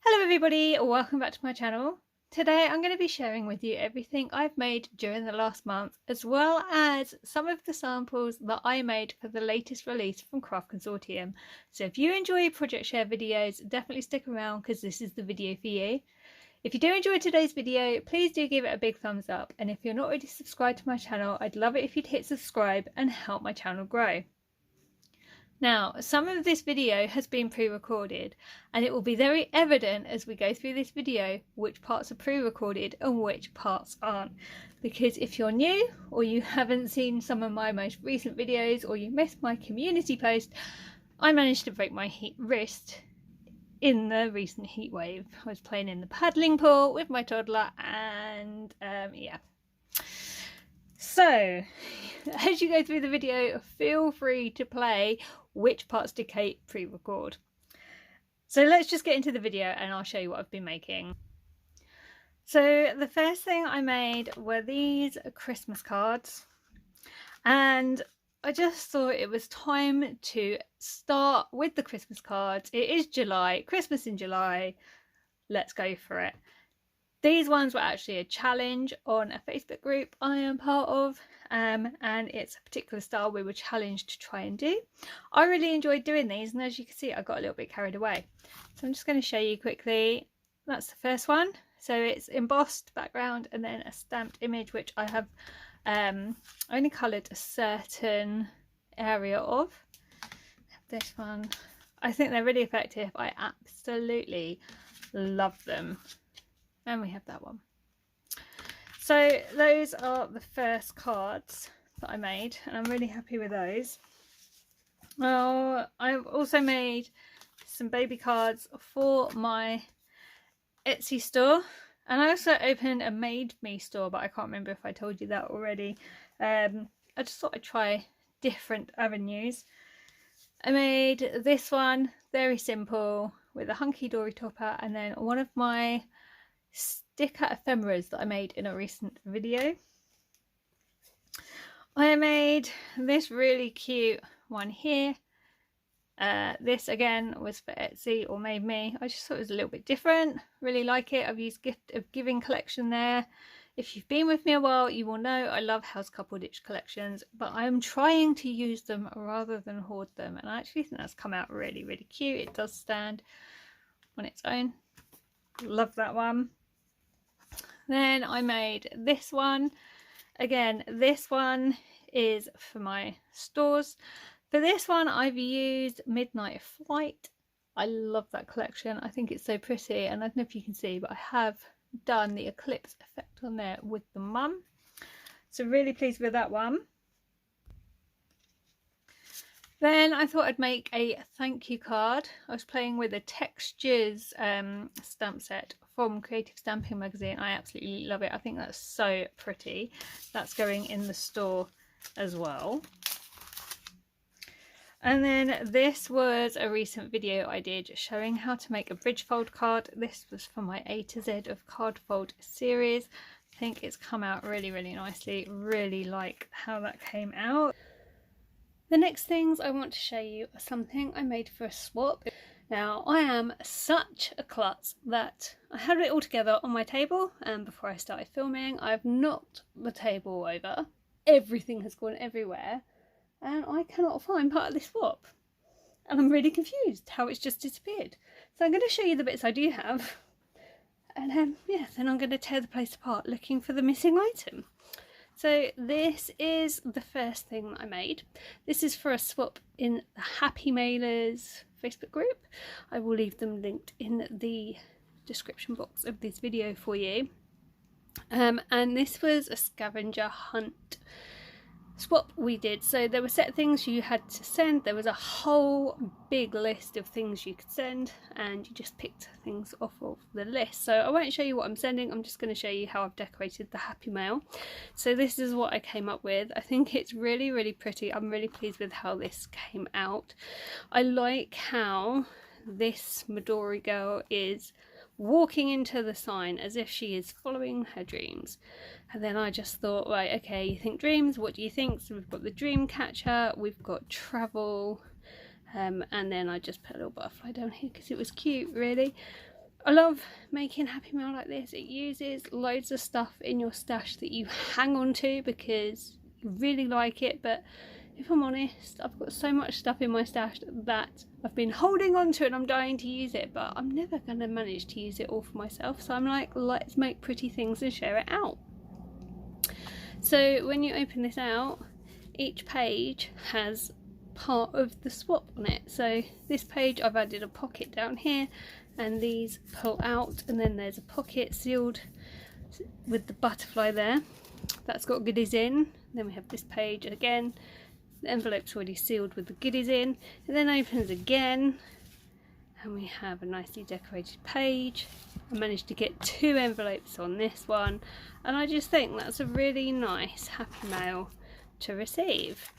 Hello everybody, welcome back to my channel. Today I'm going to be sharing with you everything I've made during the last month, as well as some of the samples that I made for the latest release from Craft Consortium. So if you enjoy project share videos, definitely stick around because this is the video for you. If you do enjoy today's video, please do give it a big thumbs up, and if you're not already subscribed to my channel, I'd love it if you'd hit subscribe and help my channel grow. Now, some of this video has been pre-recorded, and it will be very evident as we go through this video which parts are pre-recorded and which parts aren't. Because if you're new, or you haven't seen some of my most recent videos, or you missed my community post, I managed to break my wrist in the recent heat wave. I was playing in the paddling pool with my toddler, and yeah. So, as you go through the video, feel free to play which parts did Kate pre-record. So let's just get into the video and I'll show you what I've been making. So the first thing I made were these Christmas cards, and I just thought it was time to start with the Christmas cards. It is July, Christmas in July, let's go for it. These ones were actually a challenge on a Facebook group I am part of, and it's a particular style we were challenged to try and do. I really enjoyed doing these, and as you can see I got a little bit carried away. So I'm just going to show you quickly. That's the first one. So it's embossed background and then a stamped image, which I have only coloured a certain area of. This one, I think they're really effective. I absolutely love them. And we have that one. So those are the first cards that I made, and I'm really happy with those. Well, I've also made some baby cards for my Etsy store, and I also opened a Made Me store, but I can't remember if I told you that already. I just thought I'd try different avenues. I made this one very simple with a hunky-dory topper, and then one of my sticker ephemeras that I made in a recent video. I made this really cute one here. This again was for Etsy or Made Me. I just thought it was a little bit different. Really like it. I've used Gift of Giving collection there. If you've been with me a while, you will know I love house couple ditch collections, but I'm trying to use them rather than hoard them, and I actually think that's come out really, really cute. It does stand on its own. Love that one. Then I made this one. Again, this one is for my stores. For this one, I've used Midnight Flight. I love that collection. I think it's so pretty, and I don't know if you can see, but I have done the eclipse effect on there with the mum. So really pleased with that one. Then I thought I'd make a thank you card. I was playing with a textures stamp set from Creative Stamping Magazine. I absolutely love it. I think that's so pretty. That's going in the store as well. And then this was a recent video I did showing how to make a bridge fold card. This was for my A to Z of card fold series. I think it's come out really, really nicely. Really like how that came out. The next things I want to show you are something I made for a swap. Now, I am such a klutz that I had it all together on my table, and before I started filming, I've knocked the table over. Everything has gone everywhere, and I cannot find part of this swap. And I'm really confused how it's just disappeared. So I'm going to show you the bits I do have, and yeah, then I'm going to tear the place apart looking for the missing item. So this is the first thing I made. This is for a swap in the Happy Mailers Facebook group. I will leave them linked in the description box of this video for you. And this was a scavenger hunt swap we did. So there were set things you had to send. There was a whole big list of things you could send, and you just picked things off of the list. So I won't show you what I'm sending. I'm just going to show you how I've decorated the Happy Mail. So this is what I came up with. I think it's really, really pretty. I'm really pleased with how this came out. I like how this Midori girl is walking into the sign as if she is following her dreams. And then I just thought, right, okay, you think dreams, what do you think? So we've got the dream catcher, we've got travel, and then I just put a little butterfly down here because it was cute, really. I love making Happy Mail like this. It uses loads of stuff in your stash that you hang on to because you really like it, but if I'm honest, I've got so much stuff in my stash that I've been holding on to and I'm dying to use it, but I'm never going to manage to use it all for myself. So I'm like, let's make pretty things and share it out. So when you open this out, each page has part of the swap on it. So this page I've added a pocket down here, and these pull out, and then there's a pocket sealed with the butterfly there. That's got goodies in. Then we have this page again. The envelope's already sealed with the goodies in. It then opens again, and we have a nicely decorated page. I managed to get 2 envelopes on this one, and I just think that's a really nice Happy Mail to receive.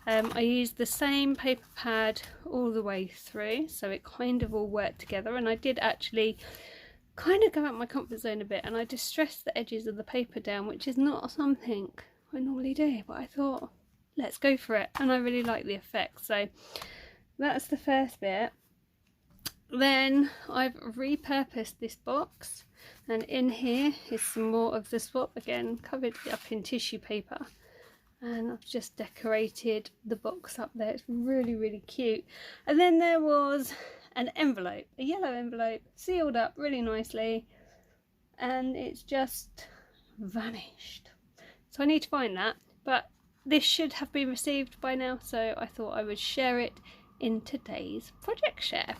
I used the same paper pad all the way through, so it kind of all worked together, and I did actually kind of go out my comfort zone a bit, and I distressed the edges of the paper down, which is not something I normally do, but I thought, let's go for it, and I really like the effect. So that's the first bit. Then I've repurposed this box, and in here is some more of the swap, again covered up in tissue paper, and I've just decorated the box up there. It's really, really cute. And then there was an envelope, a yellow envelope, sealed up really nicely, and it's just vanished. So I need to find that, but this should have been received by now, so I thought I would share it in today's project share.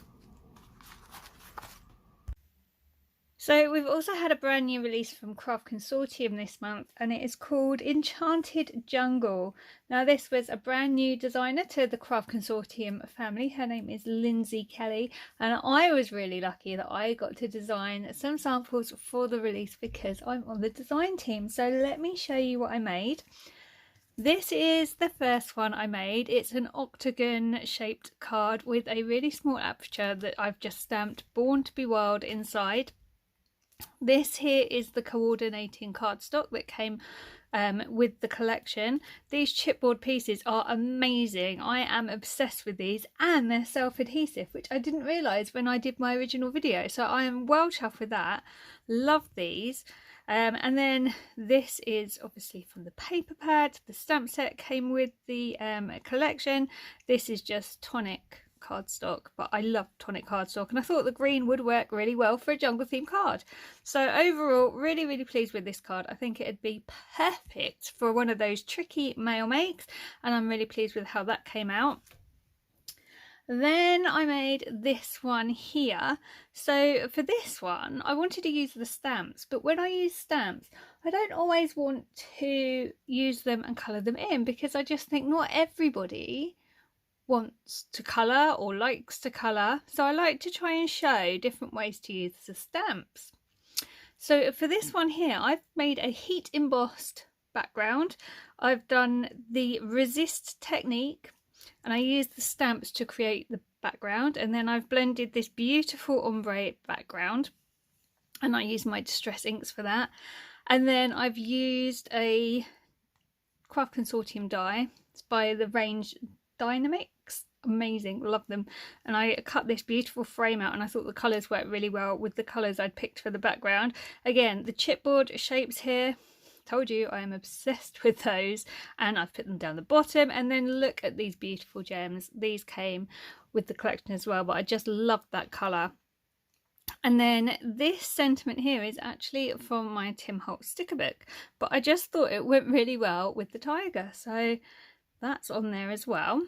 So we've also had a brand new release from Craft Consortium this month, and it is called Enchanted Jungle. Now this was a brand new designer to the Craft Consortium family. Her name is Lindsay Kelly, and I was really lucky that I got to design some samples for the release because I'm on the design team. So let me show you what I made. This is the first one I made. It's an octagon shaped card with a really small aperture that I've just stamped Born to be Wild inside. This here is the coordinating cardstock that came with the collection. These chipboard pieces are amazing. I am obsessed with these, and they're self-adhesive, which I didn't realise when I did my original video, so I am well chuffed with that. Love these. And then this is obviously from the paper pad. The stamp set came with the collection. This is just tonic cardstock, but I love tonic cardstock, and I thought the green would work really well for a jungle theme card. So overall, really, really pleased with this card. I think it'd be perfect for one of those tricky mail makes, and I'm really pleased with how that came out. Then I made this one here. So for this one, I wanted to use the stamps, but when I use stamps, I don't always want to use them and colour them in, because I just think not everybody wants to colour or likes to colour. So I like to try and show different ways to use the stamps. So for this one here, I've made a heat embossed background. I've done the resist technique, and I used the stamps to create the background, and then I've blended this beautiful ombre background, and I used my distress inks for that. And then I've used a Craft Consortium die. It's by the range Dynamics. Amazing, love them. And I cut this beautiful frame out, and I thought the colours worked really well with the colours I'd picked for the background. Again, the chipboard shapes here, told you I am obsessed with those, and I've put them down the bottom. And then look at these beautiful gems. These came with the collection as well, but I just loved that colour. And then this sentiment here is actually from my Tim Holtz sticker book, but I just thought it went really well with the tiger, so that's on there as well.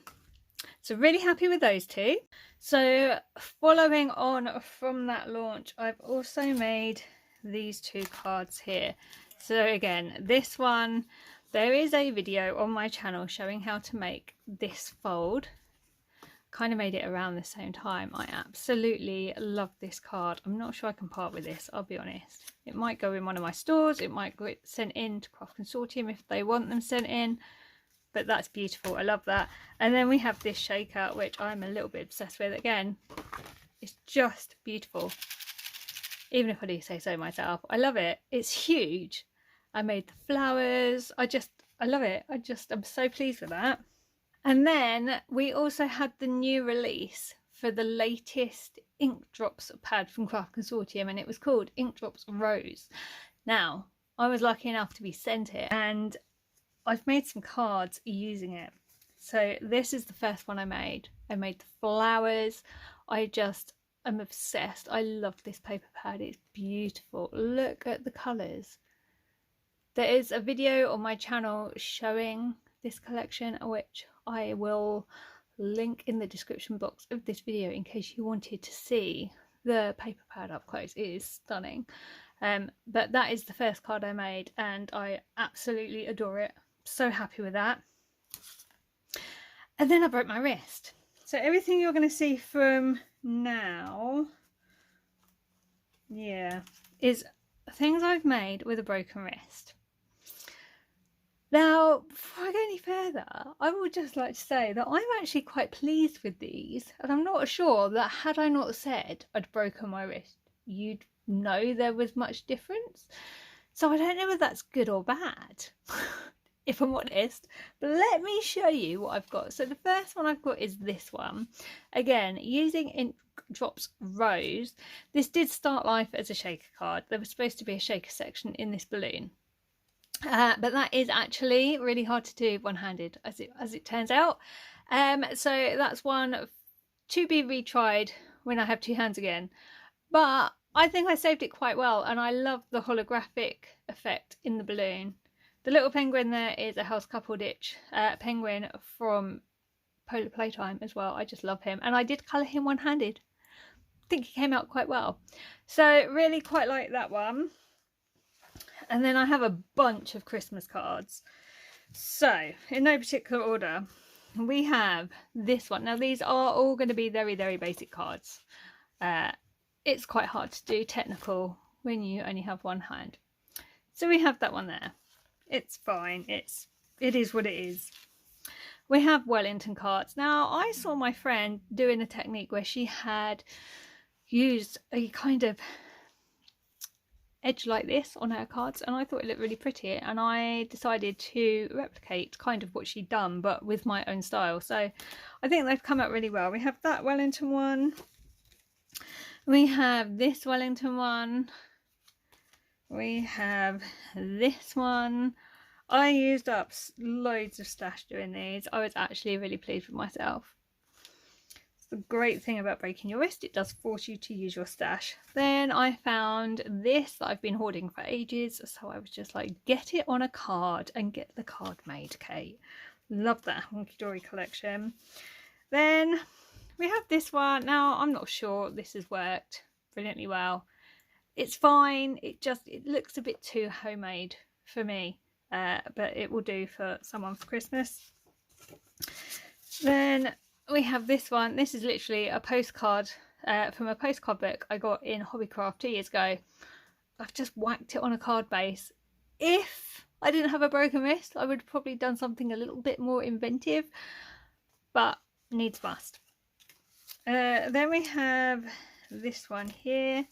So really happy with those two. So following on from that launch, I've also made these 2 cards here. So again, this one, there is a video on my channel showing how to make this fold. Kind of made it around the same time. I absolutely love this card. I'm not sure I can part with this, I'll be honest. It might go in one of my stores, it might get sent in to Craft Consortium if they want them sent in, but that's beautiful. I love that. And then we have this shaker, which I'm a little bit obsessed with. Again, it's just beautiful, even if I do say so myself. I love it. It's huge. I made the flowers. I love it. I'm so pleased with that. And then we also had the new release for the latest ink drops pad from Craft Consortium, and it was called Ink Drops Rose. Now, I was lucky enough to be sent it, and I've made some cards using it. So this is the first one I made. I made the flowers. I'm obsessed. I love this paper pad. It's beautiful. Look at the colours. There is a video on my channel showing this collection, which I will link in the description box of this video in case you wanted to see the paper pad up close. It is stunning. But that is the first card I made, and I absolutely adore it. So happy with that. And then I broke my wrist. So everything you're going to see from now, is things I've made with a broken wrist. Now, before I go any further, I would just like to say that I'm actually quite pleased with these, and I'm not sure that had I not said I'd broken my wrist, you'd know there was much difference. So I don't know if that's good or bad, if I'm honest, but let me show you what I've got. So the first one I've got is this one. Again, using Ink Drops Rose. This did start life as a shaker card. There was supposed to be a shaker section in this balloon. But that is actually really hard to do one-handed, as it turns out. So that's one to be retried when I have two hands again. But I think I saved it quite well, and I love the holographic effect in the balloon. The little penguin there is a House Coupled Itch penguin from Polar Playtime as well. I just love him, and I did colour him one-handed. I think he came out quite well. So really quite like that one. And then I have a bunch of Christmas cards. So in no particular order, we have this one. Now these are all going to be very, very basic cards. It's quite hard to do technical when you only have one hand. So we have that one there. It's fine. It is what it is. We have Wellington cards. Now I saw my friend doing a technique where she had used a kind of edge like this on her cards, and I thought it looked really pretty, and I decided to replicate kind of what she'd done but with my own style. So I think they've come out really well. We have that Wellington one. We have this Wellington one. We have this one. I used up loads of stash doing these. I was actually really pleased with myself. It's the great thing about breaking your wrist. It does force you to use your stash. Then I found this that I've been hoarding for ages. So I was just like, get it on a card and get the card made, Kate. Love that Honky Dory collection. Then we have this one. Now I'm not sure this has worked brilliantly well. It's fine. It looks a bit too homemade for me. But it will do for someone for Christmas. Then we have this one. This is literally a postcard from a postcard book I got in Hobbycraft 2 years ago. I've just whacked it on a card base. If I didn't have a broken wrist, I would have probably done something a little bit more inventive, but needs must. Then we have this one here.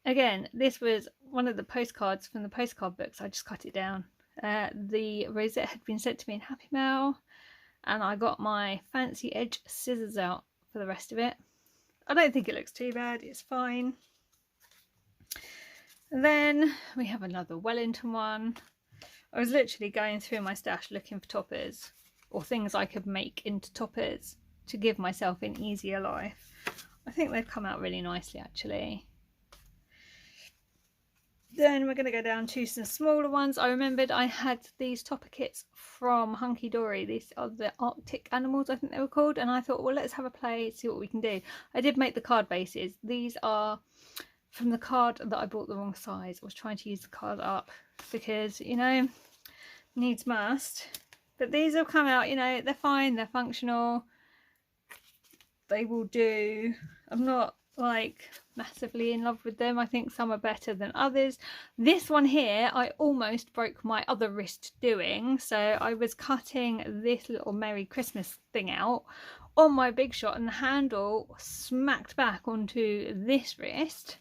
Again, this was one of the postcards from the postcard books. I just cut it down. The rosette had been sent to me in Happy Mail, and I got my fancy edge scissors out for the rest of it. I don't think it looks too bad. It's fine. And then we have another Wellington one. I was literally going through my stash looking for toppers or things I could make into toppers to give myself an easier life. I think they've come out really nicely, actually. Then we're going to go down to some smaller ones. I remembered I had these topper kits from Hunky Dory. These are the Arctic animals, I think they were called. And I thought, well, let's have a play, see what we can do. I did make the card bases. These are from the card that I bought the wrong size. I was trying to use the card up because, you know, needs must. But these have come out, you know, they're fine. They're functional. They will do. I'm not like massively in love with them. I think some are better than others. This one here I almost broke my other wrist doing. So I was cutting this little Merry Christmas thing out on my Big Shot, and the handle smacked back onto this wrist,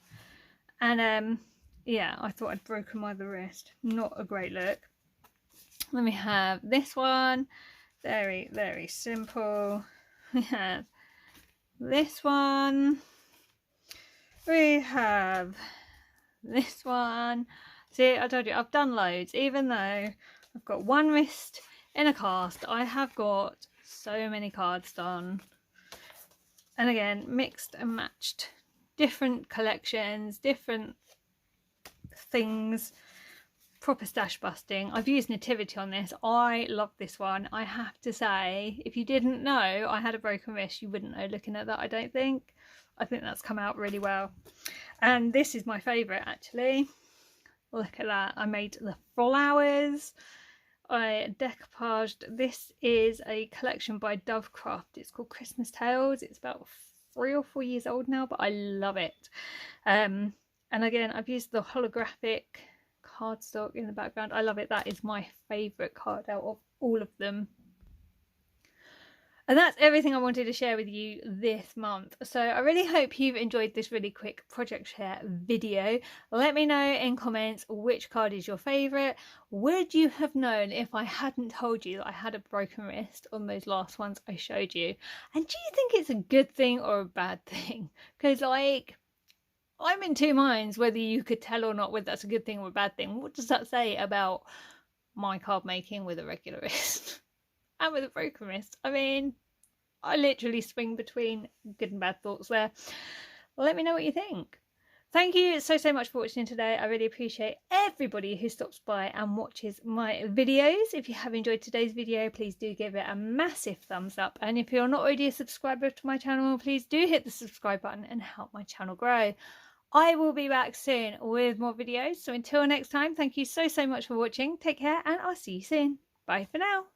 and yeah, I thought I'd broken my other wrist. Not a great look. Then we have this one, very, very simple. We have this one. We have this one. See, I told you, I've done loads. Even though I've got one wrist in a cast, I have got so many cards done. And again, mixed and matched. Different collections, different things. Proper stash busting. I've used Nativity on this. I love this one. I have to say, if you didn't know I had a broken wrist, you wouldn't know looking at that, I don't think. I think that's come out really well. And this is my favourite, actually. Look at that. I made the flowers. I decoupaged. This is a collection by Dovecraft. It's called Christmas Tales. It's about 3 or 4 years old now, but I love it. And again, I've used the holographic cardstock in the background. I love it. That is my favourite card out of all of them. And that's everything I wanted to share with you this month. So I really hope you've enjoyed this really quick project share video. Let me know in comments which card is your favourite. Would you have known if I hadn't told you that I had a broken wrist on those last ones I showed you? And do you think it's a good thing or a bad thing? Because like, I'm in two minds whether you could tell or not whether that's a good thing or a bad thing. What does that say about my card making with a regular wrist and with a broken wrist? I mean, I literally swing between good and bad thoughts there. Well, let me know what you think. Thank you so much for watching today. I really appreciate everybody who stops by and watches my videos. If you have enjoyed today's video, please do give it a massive thumbs up. And if you're not already a subscriber to my channel, please do hit the subscribe button and help my channel grow. I will be back soon with more videos. So until next time, thank you so much for watching. Take care and I'll see you soon. Bye for now.